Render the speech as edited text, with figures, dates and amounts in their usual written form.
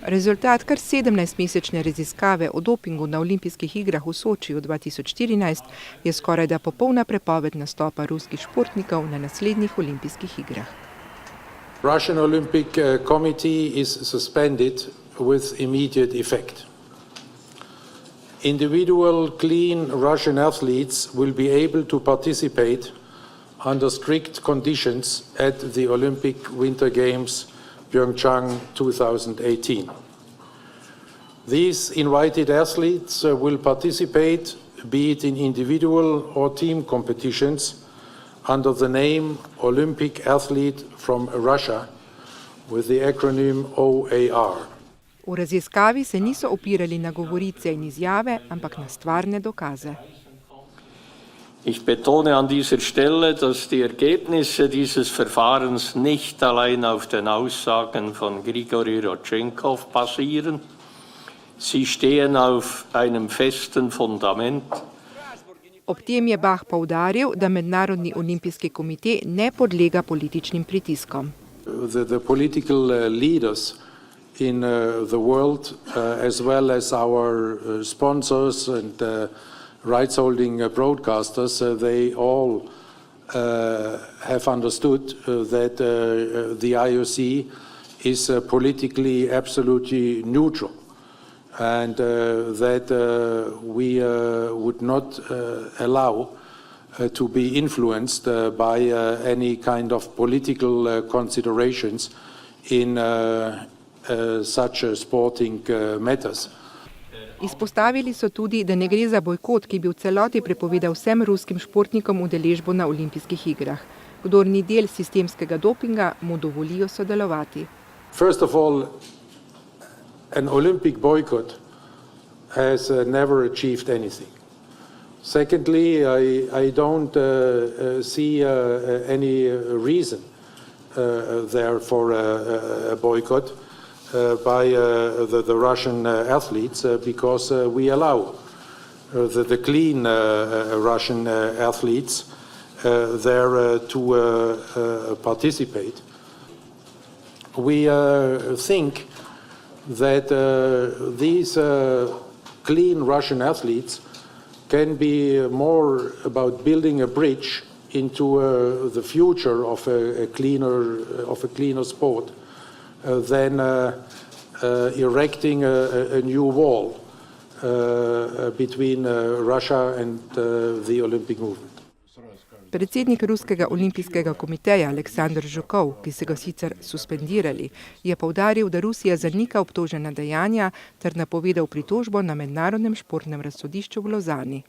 Rezultat kar 17-mesečne raziskave o dopingu na olimpijskih igrah v Sočiju 2014 je skorajda popolna prepoved nastopa ruskih športnikov na naslednjih olimpijskih igrah. Russian Olympic Committee is suspended with immediate effect. Individual clean Russian athletes will be able to participate under strict conditions at the Olympic Winter Games Pyeongchang 2018. These invited athletes will participate, be it in individual or team competitions, under the name Olympic Athlete from Russia, with the acronym OAR. V raziskavi se niso opirali na govorice in izjave, ampak na stvarne dokaze. Ich betone an dieser Stelle, dass die Ergebnisse dieses Verfahrens nicht allein auf den Aussagen von Grigori Rodchenkov basieren. Sie stehen auf einem festen Fundament. Ob tem je Bach poudaril, da Mednarodni olimpijski komite ne podlega političnim pritiskom. The political leaders in the world, as well as our sponsors and rights-holding broadcasters, they all have understood that the IOC is politically absolutely neutral, and that we would not allow to be influenced by any kind of political considerations in such sporting matters. Izpostavili so tudi, da ne gre za bojkot, ki bi v celoti prepovedal vsem ruskim športnikom udeležbo na olimpijskih igrah. Kdor ni del sistemskega dopinga, mu dovolijo sodelovati. First of all, an Olympic boycott has never achieved anything. Secondly, I don't see any reason there for a boycott by the Russian athletes, because we allow the clean Russian athletes there to participate. We think that these clean Russian athletes can be more about building a bridge into the future of a cleaner sport than erecting a new wall between Russia and the Olympic movement. Predsednik Ruskega olimpijskega komiteja Aleksandr Žukov, ki so ga sicer suspendirali, je poudaril, da Rusija zanika obtožena dejanja ter napovedal pritožbo na Mednarodnem športnem razsodišču v Lozani.